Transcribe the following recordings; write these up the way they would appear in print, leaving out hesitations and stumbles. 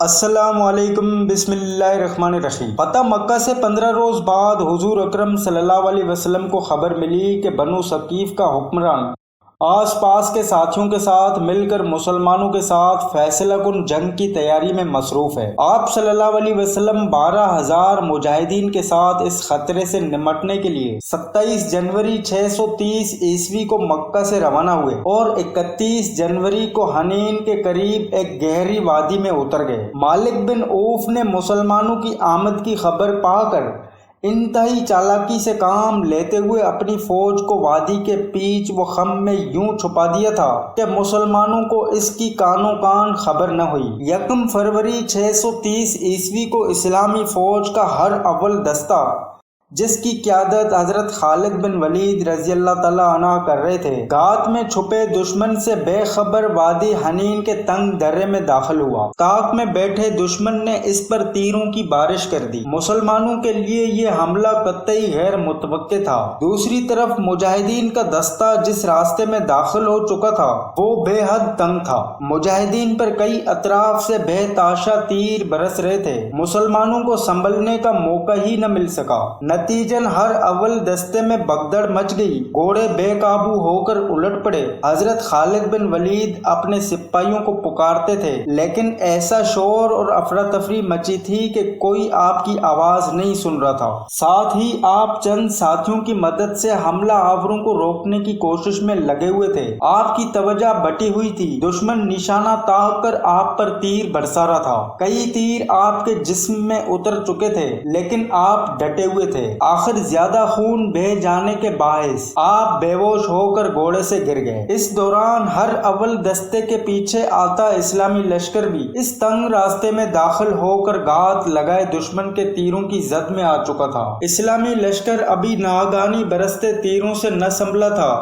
السلام علیکم، بسم اللہ الرحمن الرحیم۔ فتح مکہ سے 15 روز بعد حضور اکرم صلی اللہ علیہ وسلم کو خبر ملی کہ بنو ثقیف کا حکمران آس پاس کے ساتھیوں کے ساتھ مل کر مسلمانوں کے ساتھ فیصلہ کن جنگ کی تیاری میں مصروف ہے۔ آپ صلی اللہ علیہ وسلم 12,000 مجاہدین کے ساتھ اس خطرے سے نمٹنے کے لیے 27 جنوری 630 عیسوی کو مکہ سے روانہ ہوئے اور 31 جنوری کو حنین کے قریب ایک گہری وادی میں اتر گئے۔ مالک بن عوف نے مسلمانوں کی آمد کی خبر پا کر انتہائی چالاکی سے کام لیتے ہوئے اپنی فوج کو وادی کے پیچ و خم میں یوں چھپا دیا تھا کہ مسلمانوں کو اس کی کانوں کان خبر نہ ہوئی۔ 1 فروری 630 عیسوی کو اسلامی فوج کا ہر اول دستہ، جس کی قیادت حضرت خالد بن ولید رضی اللہ تعالیٰ عنہ کر رہے تھے، گات میں چھپے دشمن سے بے خبر وادی حنین کے تنگ درے میں داخل ہوا۔ طاق میں بیٹھے دشمن نے اس پر تیروں کی بارش کر دی۔ مسلمانوں کے لیے یہ حملہ قطعی غیر متوقع تھا۔ دوسری طرف مجاہدین کا دستہ جس راستے میں داخل ہو چکا تھا وہ بے حد تنگ تھا۔ مجاہدین پر کئی اطراف سے بے تاشا تیر برس رہے تھے۔ مسلمانوں کو سنبھلنے کا موقع ہی نہ مل سکا۔ نتیجن ہر اول دستے میں بگدڑ مچ گئی، گھوڑے بے قابو ہو کر الٹ پڑے۔ حضرت خالد بن ولید اپنے سپاہیوں کو پکارتے تھے، لیکن ایسا شور اور افراتفری مچی تھی کہ کوئی آپ کی آواز نہیں سن رہا تھا۔ ساتھ ہی آپ چند ساتھیوں کی مدد سے حملہ آوروں کو روکنے کی کوشش میں لگے ہوئے تھے۔ آپ کی توجہ بٹی ہوئی تھی، دشمن نشانہ تاک کر آپ پر تیر برسا رہا تھا۔ کئی تیر آپ کے جسم میں اتر چکے تھے، لیکن آپ ڈٹے ہوئے تھے۔ آخر زیادہ خون بہہ جانے کے باعث آپ بے ہوش ہو کر گھوڑے سے گر گئے۔ اس دوران ہر اول دستے کے پیچھے آتا اسلامی لشکر بھی اس تنگ راستے میں داخل ہو کر گھات لگائے دشمن کے تیروں کی زد میں آ چکا تھا۔ اسلامی لشکر ابھی ناگہانی برستے تیروں سے نہ سنبھلا تھا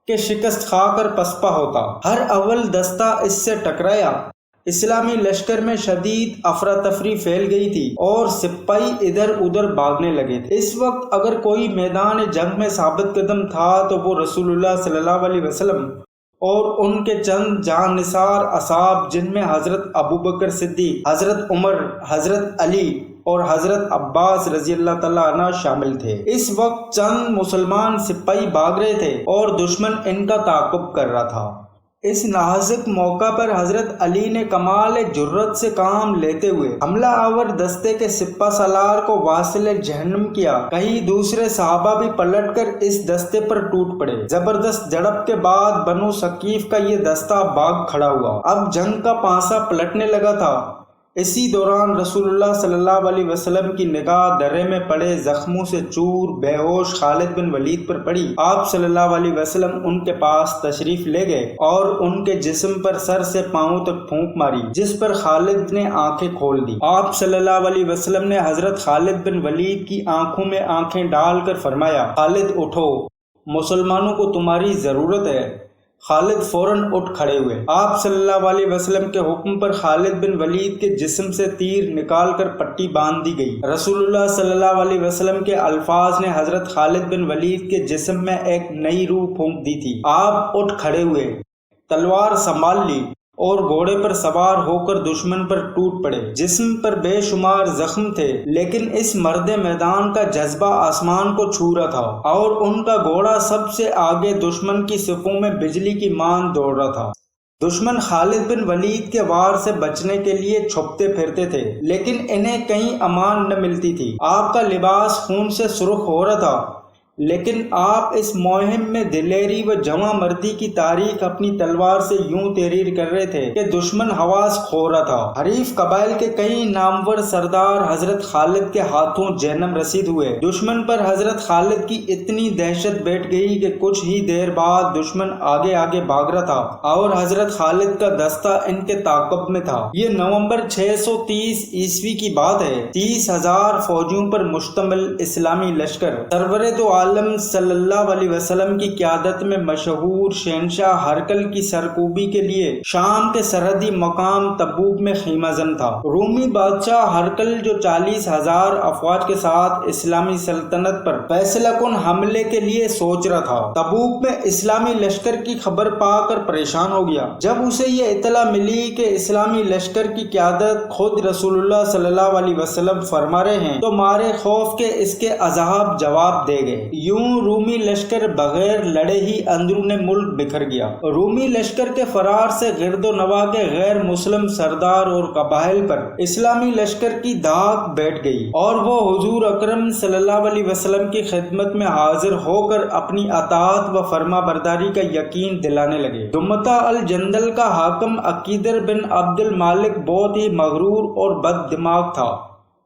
کہ شکست کھا کر پسپا ہوتا۔ ہر اول دستہ اس سے ٹکرایا۔ اسلامی لشکر میں شدید افراتفری پھیل گئی تھی اور سپاہی ادھر ادھر بھاگنے لگے تھے۔ اس وقت اگر کوئی میدان جنگ میں ثابت قدم تھا تو وہ رسول اللہ صلی اللہ علیہ وسلم اور ان کے چند جان نثار اصحاب، جن میں حضرت ابوبکر صدیق، حضرت عمر، حضرت علی اور حضرت عباس رضی اللہ تعالیٰ عنہ شامل تھے۔ اس وقت چند مسلمان سپاہی بھاگ رہے تھے اور دشمن ان کا تعاقب کر رہا تھا۔ اس نازک موقع پر حضرت علی نے کمال جرأت سے کام لیتے ہوئے حملہ آور دستے کے سپہ سالار کو واصل جہنم کیا۔ کئی دوسرے صحابہ بھی پلٹ کر اس دستے پر ٹوٹ پڑے۔ زبردست جھڑپ کے بعد بنو ثقیف کا یہ دستہ بھاگ کھڑا ہوا۔ اب جنگ کا پانسا پلٹنے لگا تھا۔ اسی دوران رسول اللہ صلی اللہ علیہ وسلم کی نگاہ درے میں پڑے زخموں سے چور بے ہوش خالد بن ولید پر پڑی۔ آپ صلی اللہ علیہ وسلم ان کے پاس تشریف لے گئے اور ان کے جسم پر سر سے پاؤں تک پھونک ماری، جس پر خالد نے آنکھیں کھول دی۔ آپ صلی اللہ علیہ وسلم نے حضرت خالد بن ولید کی آنکھوں میں آنکھیں ڈال کر فرمایا، خالد اٹھو، مسلمانوں کو تمہاری ضرورت ہے۔ خالد فوراً اٹھ کھڑے ہوئے۔ آپ صلی اللہ علیہ وسلم کے حکم پر خالد بن ولید کے جسم سے تیر نکال کر پٹی باندھ دی گئی۔ رسول اللہ صلی اللہ علیہ وسلم کے الفاظ نے حضرت خالد بن ولید کے جسم میں ایک نئی روح پھونک دی تھی۔ آپ اٹھ کھڑے ہوئے، تلوار سنبھال لی اور گھوڑے پر سوار ہو کر دشمن پر ٹوٹ پڑے۔ جسم پر بے شمار زخم تھے، لیکن اس مرد میدان کا جذبہ آسمان کو چھو رہا تھا اور ان کا گھوڑا سب سے آگے دشمن کی صفوں میں بجلی کی مانند دوڑ رہا تھا۔ دشمن خالد بن ولید کے وار سے بچنے کے لیے چھپتے پھرتے تھے، لیکن انہیں کہیں امان نہ ملتی تھی۔ آپ کا لباس خون سے سرخ ہو رہا تھا، لیکن آپ اس مہم میں دلیری و جواں مردی کی تاریخ اپنی تلوار سے یوں تحریر کر رہے تھے کہ دشمن حواس کھو رہا تھا۔ حریف قبائل کے کئی نامور سردار حضرت خالد کے ہاتھوں جہنم رسید ہوئے۔ دشمن پر حضرت خالد کی اتنی دہشت بیٹھ گئی کہ کچھ ہی دیر بعد دشمن آگے آگے بھاگ رہا تھا اور حضرت خالد کا دستہ ان کے تعاقب میں تھا۔ یہ نومبر 630 عیسوی کی بات ہے۔ 30,000 فوجیوں پر مشتمل اسلامی لشکر سرور دو عالم عالم صلی اللہ علیہ وسلم کی قیادت میں مشہور شہنشاہ ہرقل کی سرکوبی کے لیے شام کے سرحدی مقام تبوک میں خیمہ زن تھا۔ رومی بادشاہ ہرقل جو 40,000 افواج کے ساتھ اسلامی سلطنت پر فیصلہ کن حملے کے لیے سوچ رہا تھا، تبوک میں اسلامی لشکر کی خبر پا کر پریشان ہو گیا۔ جب اسے یہ اطلاع ملی کہ اسلامی لشکر کی قیادت خود رسول اللہ صلی اللہ علیہ وسلم فرما رہے ہیں تو مارے خوف کے اس کے اصحاب جواب دے گئے۔ یوں رومی لشکر بغیر لڑے ہی اندرون ملک بکھر گیا۔ رومی لشکر کے فرار سے گرد و نواح کے غیر مسلم سردار اور قبائل پر اسلامی لشکر کی دھاک بیٹھ گئی اور وہ حضور اکرم صلی اللہ علیہ وسلم کی خدمت میں حاضر ہو کر اپنی اطاعت و فرما برداری کا یقین دلانے لگے۔ دمتا الجندل کا حاکم عقیدر بن عبد المالک بہت ہی مغرور اور بد دماغ تھا۔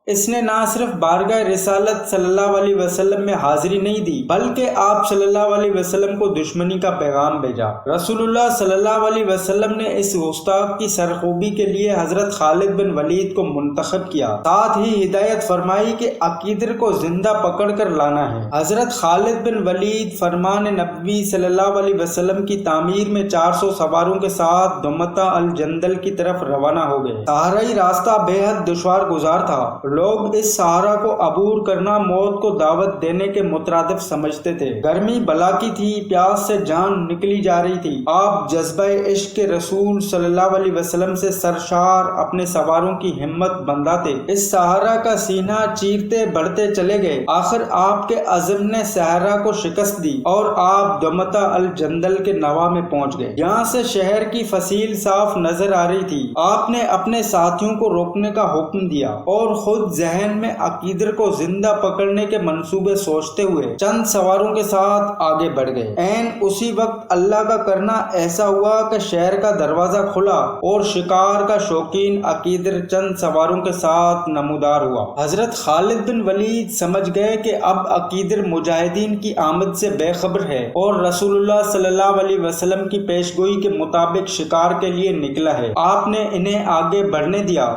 اس نے نہ صرف بارگاہ رسالت صلی اللہ علیہ وسلم میں حاضری نہیں دی بلکہ آپ صلی اللہ علیہ وسلم کو دشمنی کا پیغام بھیجا۔ رسول اللہ صلی اللہ علیہ وسلم نے اس گستاخ کی سرخوبی کے لیے حضرت خالد بن ولید کو منتخب کیا، ساتھ ہی ہدایت فرمائی کہ عقیدر کو زندہ پکڑ کر لانا ہے۔ حضرت خالد بن ولید فرمان نبوی صلی اللہ علیہ وسلم کی تعمیر میں 400 سواروں کے ساتھ دمتا الجندل کی طرف روانہ ہو گئے۔ صحرائی راستہ بے حد دشوار گزار تھا۔ لوگ اس صحرا کو عبور کرنا موت کو دعوت دینے کے مترادف سمجھتے تھے۔ گرمی بلا کی تھی، پیاس سے جان نکلی جا رہی تھی۔ آپ جذبہ عشق کے رسول صلی اللہ علیہ وسلم سے سرشار اپنے سواروں کی ہمت بندھاتے اس صحرا کا سینہ چیرتے بڑھتے چلے گئے۔ آخر آپ کے عزم نے صحرا کو شکست دی اور آپ دمتا الجندل کے نواح میں پہنچ گئے۔ یہاں سے شہر کی فصیل صاف نظر آ رہی تھی۔ آپ نے اپنے ساتھیوں کو روکنے کا حکم دیا اور خود ذہن میں عقیدر کو زندہ پکڑنے کے منصوبے سوچتے ہوئے چند سواروں کے ساتھ آگے بڑھ گئے۔ عین اسی وقت اللہ کا کرنا ایسا ہوا کہ شہر کا دروازہ کھلا اور شکار کا شوقین عقیدر چند سواروں کے ساتھ نمودار ہوا۔ حضرت خالد بن ولید سمجھ گئے کہ اب عقیدر مجاہدین کی آمد سے بے خبر ہے اور رسول اللہ صلی اللہ علیہ وسلم کی پیشگوئی کے مطابق شکار کے لیے نکلا ہے۔ آپ نے انہیں آگے بڑھنے دیا۔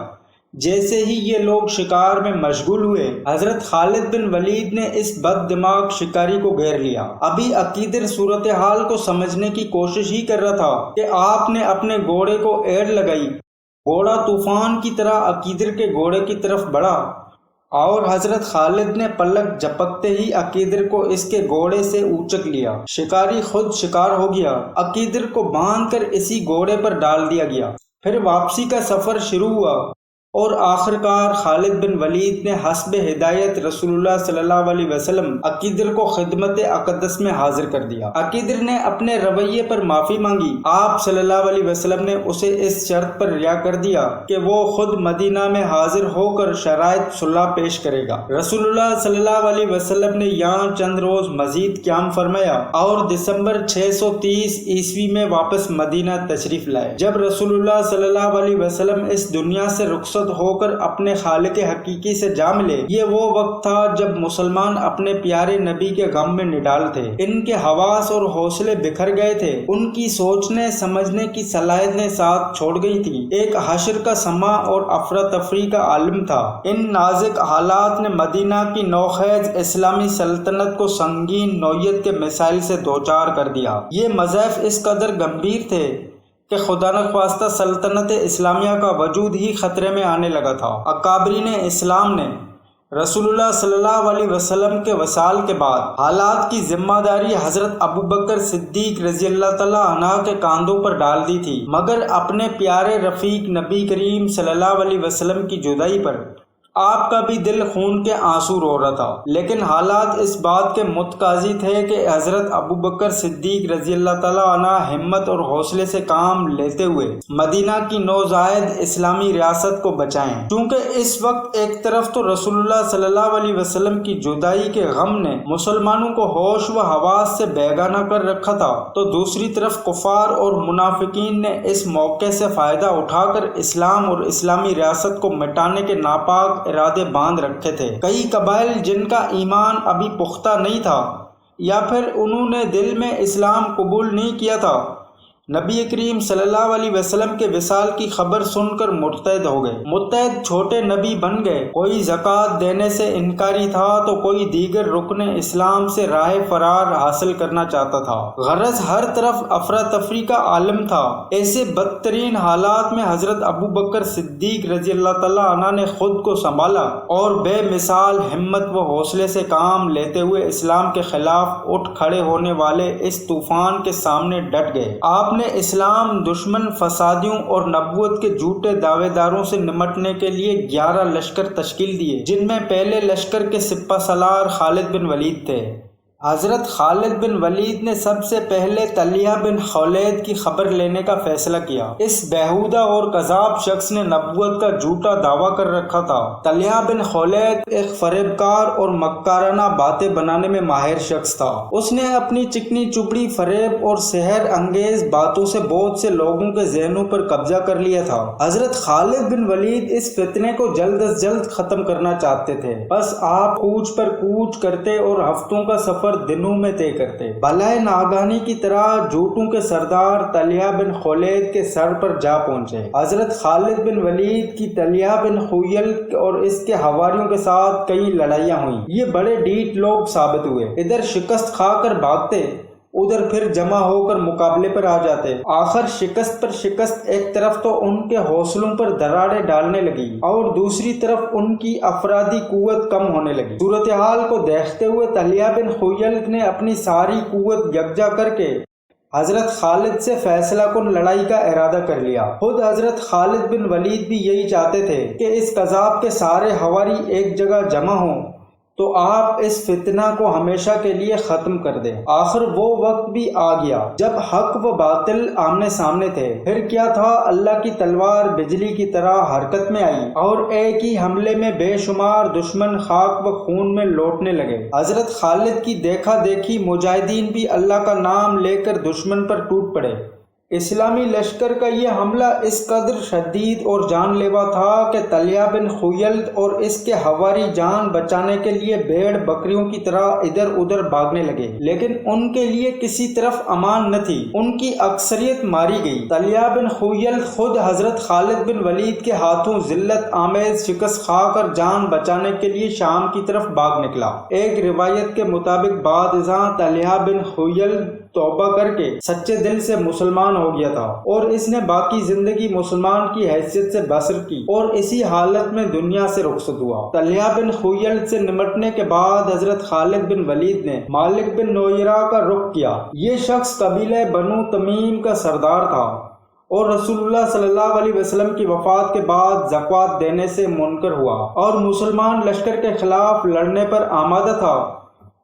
جیسے ہی یہ لوگ شکار میں مشغول ہوئے، حضرت خالد بن ولید نے اس بد دماغ شکاری کو گھیر لیا۔ ابھی عقیدر صورتحال کو سمجھنے کی کوشش ہی کر رہا تھا کہ آپ نے اپنے گھوڑے کو ایڑ لگائی۔ گھوڑا طوفان کی طرح عقیدر کے گھوڑے کی طرف بڑھا اور حضرت خالد نے پلک جھپکتے ہی عقیدر کو اس کے گھوڑے سے اوچک لیا۔ شکاری خود شکار ہو گیا۔ عقیدر کو باندھ کر اسی گھوڑے پر ڈال دیا گیا۔ پھر واپسی کا سفر شروع ہوا اور آخرکار خالد بن ولید نے حسب ہدایت رسول اللہ صلی اللہ علیہ وسلم عقیدر کو خدمت اقدس میں حاضر کر دیا۔ عقیدر نے اپنے رویے پر معافی مانگی۔ آپ صلی اللہ علیہ وسلم نے اسے اس شرط پر رہا کر دیا کہ وہ خود مدینہ میں حاضر ہو کر شرائط صلح پیش کرے گا۔ رسول اللہ صلی اللہ علیہ وسلم نے یہاں چند روز مزید قیام فرمایا اور دسمبر 630 عیسوی میں واپس مدینہ تشریف لائے۔ جب رسول اللہ صلی اللہ علیہ وسلم اس دنیا سے رخصت ہو کر اپنے خالق حقیقی سے جا ملے، یہ وہ وقت تھا جب مسلمان اپنے پیارے نبی کے غم میں نڈال تھے۔ ان کے حواس اور حوصلے بکھر گئے تھے، ان کی سوچنے سمجھنے کی صلاحیتیں ساتھ چھوڑ گئی تھی۔ ایک حشر کا سما اور افراتفری کا عالم تھا۔ ان نازک حالات نے مدینہ کی نوخیز اسلامی سلطنت کو سنگین نوعیت کے مسائل سے دوچار کر دیا۔ یہ مضائف اس قدر گمبھیر تھے کہ خدا نخواستہ سلطنت اسلامیہ کا وجود ہی خطرے میں آنے لگا تھا۔ اکابرین اسلام نے رسول اللہ صلی اللہ علیہ وسلم کے وصال کے بعد حالات کی ذمہ داری حضرت ابوبکر صدیق رضی اللہ تعالیٰ عنہ کے کاندھوں پر ڈال دی تھی، مگر اپنے پیارے رفیق نبی کریم صلی اللہ علیہ وسلم کی جدائی پر آپ کا بھی دل خون کے آنسو رو رہا تھا۔ لیکن حالات اس بات کے متقاضی تھے کہ حضرت ابوبکر صدیق رضی اللہ تعالیٰ عنہ ہمت اور حوصلے سے کام لیتے ہوئے مدینہ کی نوزائید اسلامی ریاست کو بچائیں۔ چونکہ اس وقت ایک طرف تو رسول اللہ صلی اللہ علیہ وسلم کی جدائی کے غم نے مسلمانوں کو ہوش و حواس سے بیگانہ کر رکھا تھا، تو دوسری طرف کفار اور منافقین نے اس موقع سے فائدہ اٹھا کر اسلام اور اسلامی ریاست کو مٹانے کے ناپاک ارادے باندھ رکھے تھے۔ کئی قبائل جن کا ایمان ابھی پختہ نہیں تھا یا پھر انہوں نے دل میں اسلام قبول نہیں کیا تھا، نبی کریم صلی اللہ علیہ وسلم کے وصال کی خبر سن کر مرتد ہو گئے۔ مرتد چھوٹے نبی بن گئے، کوئی زکوٰۃ دینے سے انکاری تھا تو کوئی دیگر رکن اسلام سے راہ فرار حاصل کرنا چاہتا تھا۔ غرض ہر طرف افراتفری کا عالم تھا۔ ایسے بدترین حالات میں حضرت ابوبکر صدیق رضی اللہ تعالیٰ عنہ نے خود کو سنبھالا اور بے مثال ہمت و حوصلے سے کام لیتے ہوئے اسلام کے خلاف اٹھ کھڑے ہونے والے اس طوفان کے سامنے ڈٹ گئے۔ آپ نے اسلام دشمن فسادیوں اور نبوت کے جھوٹے دعوے داروں سے نمٹنے کے لیے 11 لشکر تشکیل دیے، جن میں پہلے لشکر کے سپہ سالار خالد بن ولید تھے۔ حضرت خالد بن ولید نے سب سے پہلے طلحہ بن خولید کی خبر لینے کا فیصلہ کیا۔ اس بیہودہ اور کذاب شخص نے نبوت کا جھوٹا دعویٰ کر رکھا تھا۔ طلحہ بن خولید ایک فریبکار اور مکارانہ باتیں بنانے میں ماہر شخص تھا۔ اس نے اپنی چکنی چپڑی فریب اور سحر انگیز باتوں سے بہت سے لوگوں کے ذہنوں پر قبضہ کر لیا تھا۔ حضرت خالد بن ولید اس فتنے کو جلد از جلد ختم کرنا چاہتے تھے، بس آپ کوچ پر کوچ کرتے اور ہفتوں کا سفر دنوں میں طے کرتے۔ بلائے ناگہانی کی طرح جھوٹوں کے سردار طلحہ بن خولید کے سر پر جا پہنچے۔ حضرت خالد بن ولید کی طلحہ بن خویلد اور اس کے حواریوں کے ساتھ کئی لڑائیاں ہوئیں۔ یہ بڑے ڈھیٹ لوگ ثابت ہوئے، ادھر شکست کھا کر بھاگتے، ادھر پھر جمع ہو کر مقابلے پر آ جاتے۔ آخر شکست پر شکست، ایک طرف تو ان کے حوصلوں پر دراڑیں ڈالنے لگی اور دوسری طرف ان کی افرادی قوت کم ہونے لگی۔ صورتحال کو دیکھتے ہوئے طلحہ بن خویلد نے اپنی ساری قوت یکجا کر کے حضرت خالد سے فیصلہ کن لڑائی کا ارادہ کر لیا۔ خود حضرت خالد بن ولید بھی یہی چاہتے تھے کہ اس کذاب کے سارے حواری ایک جگہ جمع ہوں تو آپ اس فتنہ کو ہمیشہ کے لیے ختم کر دیں۔ آخر وہ وقت بھی آ گیا جب حق و باطل آمنے سامنے تھے۔ پھر کیا تھا، اللہ کی تلوار بجلی کی طرح حرکت میں آئی اور ایک ہی حملے میں بے شمار دشمن خاک و خون میں لوٹنے لگے۔ حضرت خالد کی دیکھا دیکھی مجاہدین بھی اللہ کا نام لے کر دشمن پر ٹوٹ پڑے۔ اسلامی لشکر کا یہ حملہ اس قدر شدید اور جان لیوا تھا کہ طلحہ بن خویلد اور اس کے حواری جان بچانے کے لیے بھیڑ بکریوں کی طرح ادھر ادھر بھاگنے لگے، لیکن ان کے لیے کسی طرف امان نہ تھی، ان کی اکثریت ماری گئی۔ طلحہ بن خویلد خود حضرت خالد بن ولید کے ہاتھوں ذلت آمیز شکست کھا کر جان بچانے کے لیے شام کی طرف بھاگ نکلا۔ ایک روایت کے مطابق بعد ازاں طلحہ بن خویلد توبہ کر کے سچے دل سے مسلمان ہو گیا تھا اور اس نے باقی زندگی مسلمان کی حیثیت سے بسر کی اور اسی حالت میں دنیا سے رخصت ہوا۔ طلحہ بن خویلد سے نمٹنے کے بعد حضرت خالد بن ولید نے مالک بن نویرہ کا رخ کیا۔ یہ شخص قبیلہ بنو تمیم کا سردار تھا اور رسول اللہ صلی اللہ علیہ وسلم کی وفات کے بعد زکوٰۃ دینے سے منکر ہوا اور مسلمان لشکر کے خلاف لڑنے پر آمادہ تھا۔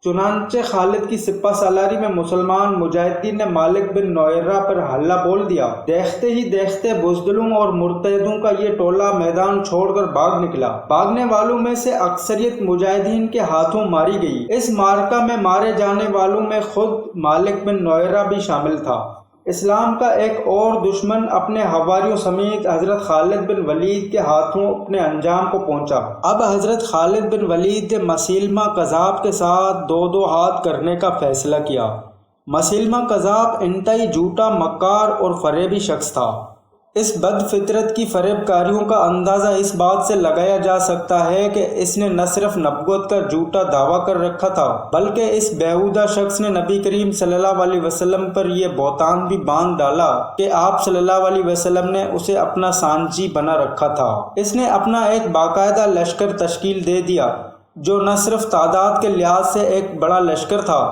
چنانچہ خالد کی سپہ سالاری میں مسلمان مجاہدین نے مالک بن نویرہ پر حملہ بول دیا۔ دیکھتے ہی دیکھتے بزدلوں اور مرتدوں کا یہ ٹولہ میدان چھوڑ کر بھاگ نکلا۔ بھاگنے والوں میں سے اکثریت مجاہدین کے ہاتھوں ماری گئی۔ اس معرکہ میں مارے جانے والوں میں خود مالک بن نویرہ بھی شامل تھا۔ اسلام کا ایک اور دشمن اپنے حواریوں سمیت حضرت خالد بن ولید کے ہاتھوں اپنے انجام کو پہنچا۔ اب حضرت خالد بن ولید نے مسیلمہ کذاب کے ساتھ دو ہاتھ کرنے کا فیصلہ کیا۔ مسیلمہ کذاب انتہائی جھوٹا، مکار اور فریبی شخص تھا۔ اس بد فطرت کی فریب کاریوں کا اندازہ اس بات سے لگایا جا سکتا ہے کہ اس نے نہ صرف نبوت کا جھوٹا دعویٰ کر رکھا تھا بلکہ اس بیہودہ شخص نے نبی کریم صلی اللہ علیہ وسلم پر یہ بہتان بھی باندھ ڈالا کہ آپ صلی اللہ علیہ وسلم نے اسے اپنا سانچی بنا رکھا تھا۔ اس نے اپنا ایک باقاعدہ لشکر تشکیل دے دیا جو نہ صرف تعداد کے لحاظ سے ایک بڑا لشکر تھا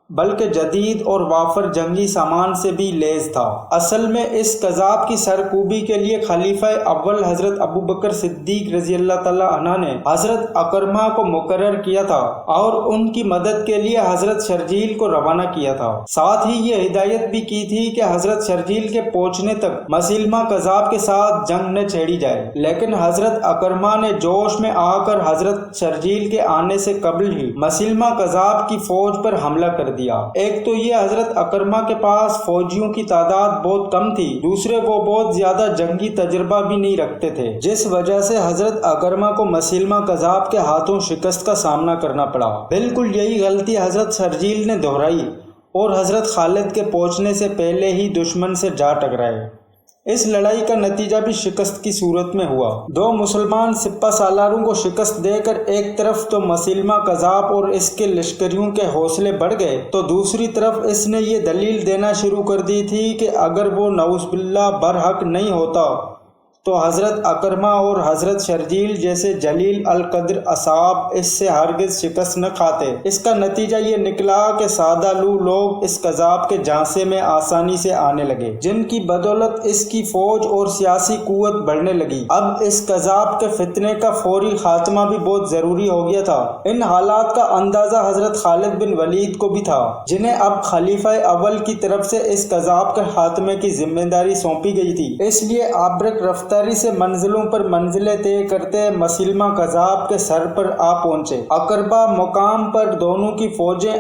بلکہ جدید اور وافر جنگی سامان سے بھی لیس تھا۔ اصل میں اس کذاب کی سرکوبی کے لیے خلیفہ اول حضرت ابوبکر صدیق رضی اللہ تعالی عنہ نے حضرت اکرمہ کو مقرر کیا تھا اور ان کی مدد کے لیے حضرت شرجیل کو روانہ کیا تھا۔ ساتھ ہی یہ ہدایت بھی کی تھی کہ حضرت شرجیل کے پہنچنے تک مسیلمہ کذاب کے ساتھ جنگ نہ چھیڑی جائے، لیکن حضرت اکرمہ نے جوش میں آ کر حضرت شرجیل کے آنے سے قبل ہی مسیلمہ کذاب کی فوج پر حملہ کر دیا۔ ایک تو یہ حضرت اکرمہ کے پاس فوجیوں کی تعداد بہت کم تھی، دوسرے وہ بہت زیادہ جنگی تجربہ بھی نہیں رکھتے تھے، جس وجہ سے حضرت اکرمہ کو مسیلمہ کذاب کے ہاتھوں شکست کا سامنا کرنا پڑا۔ بالکل یہی غلطی حضرت شرجیل نے دہرائی۔ اور حضرت خالد کے پہنچنے سے پہلے ہی دشمن سے جا ٹکرائے۔ اس لڑائی کا نتیجہ بھی شکست کی صورت میں ہوا۔ دو مسلمان سپہ سالاروں کو شکست دے کر ایک طرف تو مسیلمہ کذاب اور اس کے لشکریوں کے حوصلے بڑھ گئے، تو دوسری طرف اس نے یہ دلیل دینا شروع کر دی تھی کہ اگر وہ نعوذ باللہ برحق نہیں ہوتا تو حضرت اکرمہ اور حضرت شرجیل جیسے جلیل القدر اصحاب اس سے ہرگز شکست نہ کھاتے۔ اس کا نتیجہ یہ نکلا کہ سادہ لو لوگ اس کذاب کے جھانسے میں آسانی سے آنے لگے، جن کی بدولت اس کی فوج اور سیاسی قوت بڑھنے لگی۔ اب اس کذاب کے فتنے کا فوری خاتمہ بھی بہت ضروری ہو گیا تھا۔ ان حالات کا اندازہ حضرت خالد بن ولید کو بھی تھا، جنہیں اب خلیفہ اول کی طرف سے اس کذاب کے خاتمے کی ذمہ داری سونپی گئی تھی۔ اس لیے آبرک رفتاری سے منزلوں پر منزلیں طے کرتے مسیلمہ کذاب کے سر پر آ پہنچے۔ اقربہ مقام پر دونوں کی فوجیں